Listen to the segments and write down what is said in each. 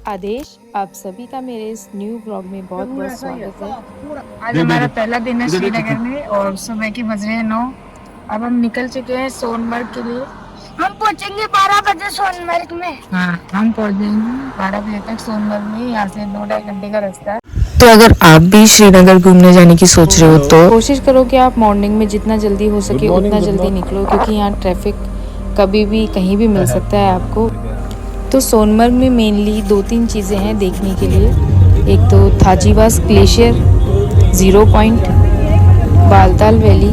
आदेश, आप सभी का मेरे इस न्यू ब्लॉग में बहुत बहुत स्वागत है। आज हमारा पहला दिन है श्रीनगर में और सुबह की बज रहे हैं 9। अब हम निकल चुके हैं सोनमर्ग के लिए। हम पहुंचेंगे 12 बजे सोनमर्ग में। हाँ, हम पहुंच जाएंगे 12 बजे तक सोनमर्ग में। यहाँ से 2-2.5 घंटे का रास्ता है। तो अगर आप भी श्रीनगर घूमने जाने की सोच रहे हो तो कोशिश करो कि आप मॉर्निंग में जितना जल्दी हो सके उतना जल्दी निकलो, क्योंकि यहाँ ट्रैफिक कभी भी कहीं भी मिल सकता है आपको। तो सोनमर्ग में मेनली 2-3 चीज़ें हैं देखने के लिए। एक तो Thajiwas glacier, zero point, Baltal valley,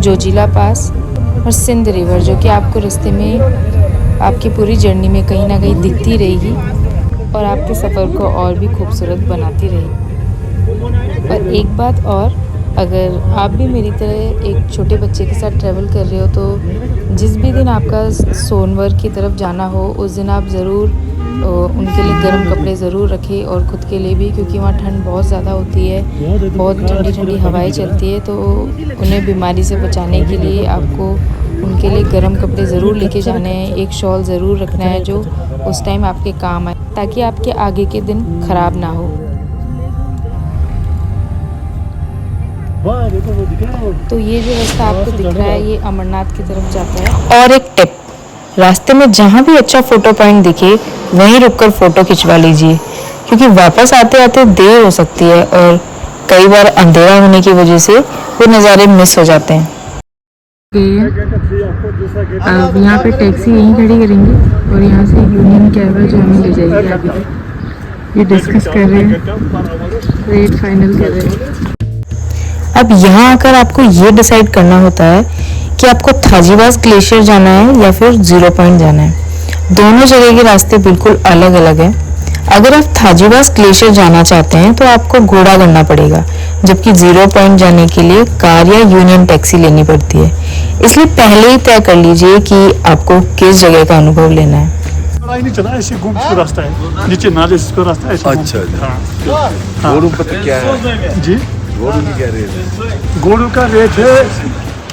Zojila pass और सिंध रिवर, जो कि आपको रास्ते में आपकी पूरी जर्नी में कहीं ना कहीं दिखती रहेगी और आपके सफ़र को और भी खूबसूरत बनाती रहेगी। और एक बात और, अगर आप भी मेरी तरह एक छोटे बच्चे के साथ ट्रैवल कर रहे हो तो जिस भी दिन आपका सोनमर्ग की तरफ जाना हो उस दिन आप ज़रूर उनके लिए गर्म कपड़े ज़रूर रखें और ख़ुद के लिए भी, क्योंकि वहाँ ठंड बहुत ज़्यादा होती है, बहुत ठंडी ठंडी हवाएं चलती है। तो उन्हें बीमारी से बचाने के लिए आपको उनके लिए गर्म कपड़े ज़रूर लेके जाने हैं। एक शॉल ज़रूर रखना है जो उस टाइम आपके काम आए, ताकि आपके आगे के दिन ख़राब ना हो। तो ये जो रास्ता आपको दिख रहा है ये अमरनाथ की तरफ जाता है। और एक टिप, रास्ते में जहाँ भी अच्छा फोटो पॉइंट दिखे वहीं रुककर फोटो खिंचवा लीजिए, क्योंकि वापस आते आते देर हो सकती है और कई बार अंधेरा होने की वजह से वो नज़ारे मिस हो जाते हैं। अब यहाँ पे टैक्सी यहीं खड़ी करेंगे और यहाँ से यूनियन कैब है जो हमें ले जाएगी। अभी ये डिस्कस कर रहे हैं, रेट फाइनल कर रहे हैं। अब यहाँ आकर आपको ये डिसाइड करना होता है कि आपको थाजीवास ग्लेशियर जाना है या फिर ज़ीरो पॉइंट जाना है। दोनों जगह के रास्ते बिल्कुल अलग अलग हैं। अगर आप थाजीवास ग्लेशियर जाना चाहते हैं तो आपको घोड़ा करना पड़ेगा, जबकि ज़ीरो पॉइंट जाने के लिए कार या यूनियन टैक्सी लेनी पड़ती है। इसलिए पहले ही तय कर लीजिए कि आपको किस जगह का अनुभव लेना है। नहीं चला, ऐसे घूम के रास्ता है, नीचे नाले से रास्ता है। अच्छा, घोड़ों पर तो क्या है जी? घोड़ों की क्या रेट है? घोड़ों का रेट है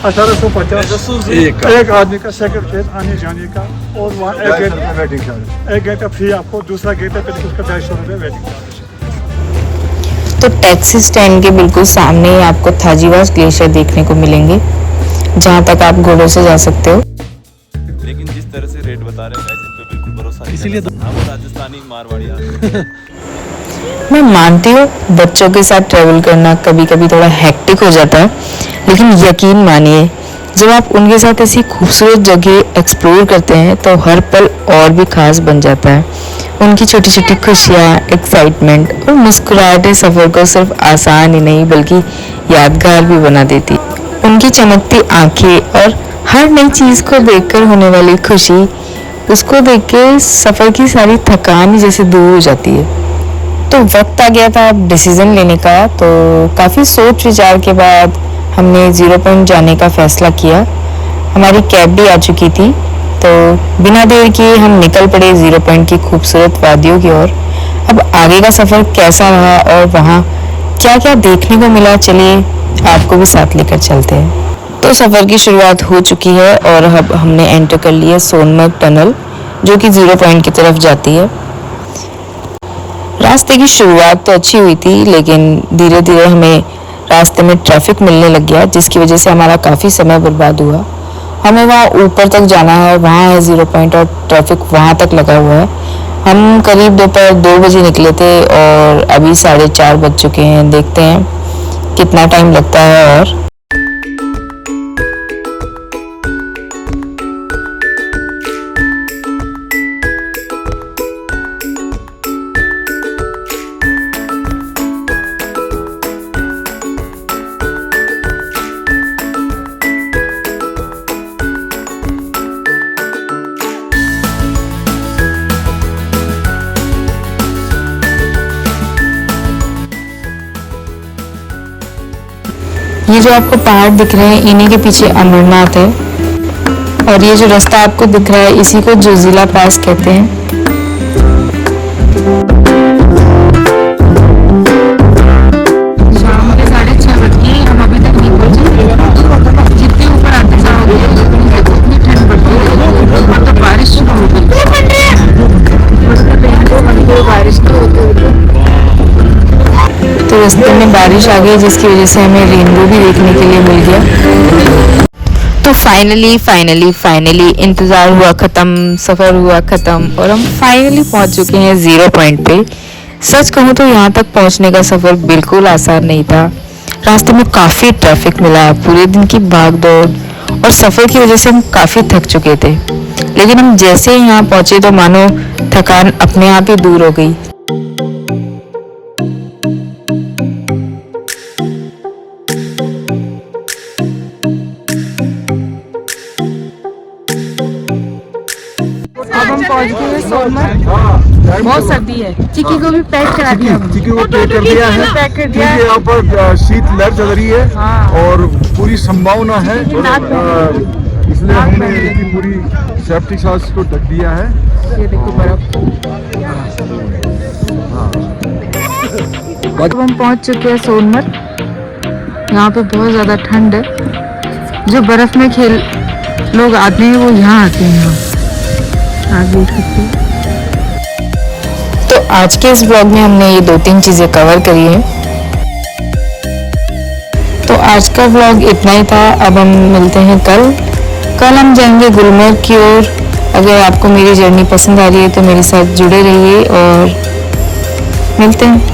1850 एक आदमी का, सेकंड फेज आने जाने का। और वहाँ एक घंटा फ्री आपको, दूसरा घंटा पे उसका 250 रुपये वेटिंग चार्ज। तो टैक्सी स्टैंड के बिल्कुल सामने ही आपको थाजीवास ग्लेशियर देखने को मिलेंगे, जहाँ तक आप घोड़ों से जा सकते हो। लेकिन जिस तरह से रेट बता रहे हैं इन पे बिल्कुल भरोसा नहीं, इसीलिए हम राजस्थानी मारवाड़ी। मैं मानती हूँ बच्चों के साथ ट्रैवल करना कभी कभी थोड़ा हेक्टिक हो जाता है, लेकिन यकीन मानिए जब आप उनके साथ ऐसी खूबसूरत जगह एक्सप्लोर करते हैं तो हर पल और भी खास बन जाता है। उनकी छोटी छोटी खुशियाँ, एक्साइटमेंट और मुस्कुराहटें सफ़र को सिर्फ आसान ही नहीं बल्कि यादगार भी बना देती। उनकी चमकती आंखें और हर नई चीज़ को देखकर होने वाली खुशी, उसको देख के सफ़र की सारी थकान ही जैसे दूर हो जाती है। तो वक्त आ गया था अब डिसीज़न लेने का। तो काफ़ी सोच विचार के बाद हमने ज़ीरो पॉइंट जाने का फ़ैसला किया। हमारी कैब भी आ चुकी थी, तो बिना देर किए हम निकल पड़े ज़ीरो पॉइंट की खूबसूरत वादियों की ओर। अब आगे का सफ़र कैसा रहा और वहाँ क्या क्या देखने को मिला, चलिए आपको भी साथ लेकर चलते हैं। तो सफ़र की शुरुआत हो चुकी है और अब हमने एंटर कर लिया सोनमर्ग टनल, जो कि ज़ीरो पॉइंट की तरफ जाती है। रास्ते की शुरुआत तो अच्छी हुई थी, लेकिन धीरे धीरे हमें रास्ते में ट्रैफिक मिलने लग गया, जिसकी वजह से हमारा काफ़ी समय बर्बाद हुआ। हमें वहाँ ऊपर तक जाना है, वहाँ है ज़ीरो पॉइंट और ट्रैफिक वहाँ तक लगा हुआ है। हम करीब दोपहर 2 बजे निकले थे और अभी 4:30 बज चुके हैं। देखते हैं कितना टाइम लगता है। और ये जो आपको पहाड़ दिख रहे हैं इन्हीं के पीछे अमरनाथ है, और ये जो रास्ता आपको दिख रहा है इसी को जोजिला पास कहते हैं। शाम के 6:30 बज गए, हम अभी तक नहीं पहुंचे। जितने ऊपर आते जाओगे उतनी ठंड बढ़ती है और तो बारिश शुरू हो गई। तो रास्ते में बारिश आ गई जिसकी वजह से हमें रेनबो भी देखने के लिए मिल गया। तो फाइनली इंतज़ार हुआ ख़त्म, सफ़र हुआ ख़त्म और हम फाइनली पहुंच चुके हैं 0 पॉइंट पे। सच कहूँ तो यहाँ तक पहुंचने का सफ़र बिल्कुल आसान नहीं था। रास्ते में काफ़ी ट्रैफिक मिला, पूरे दिन की भाग दौड़ और सफ़र की वजह से हम काफ़ी थक चुके थे, लेकिन हम जैसे ही यहाँ पहुँचे तो मानो थकान अपने आप ही दूर हो गई। अब हम पहुंच गए हैं सोनमर्ग। बहुत सर्दी है। चिक्की को भी पैक करा दिया हमने। चिक्की को पैक कर दिया है पैक कर दिया क्योंकि है। यहाँ पर शीतलहर चल रही है और पूरी संभावना है, इसलिए हमने इसकी पूरी सेफ्टी साथ को ढक दिया है। ये देखो बर्फ। अब हम पहुंच चुके हैं सोनमर्ग। यहाँ पे बहुत ज़्यादा ठंड है। जो बर्फ में खेल लोग आते हैं वो यहाँ आते हैं। आप देख सकते हैं। तो आज के इस ब्लॉग में हमने ये 2-3 चीज़ें कवर करी हैं। तो आज का ब्लॉग इतना ही था। अब हम मिलते हैं कल हम जाएंगे गुलमर्ग की ओर। अगर आपको मेरी जर्नी पसंद आ रही है तो मेरे साथ जुड़े रहिए और मिलते हैं।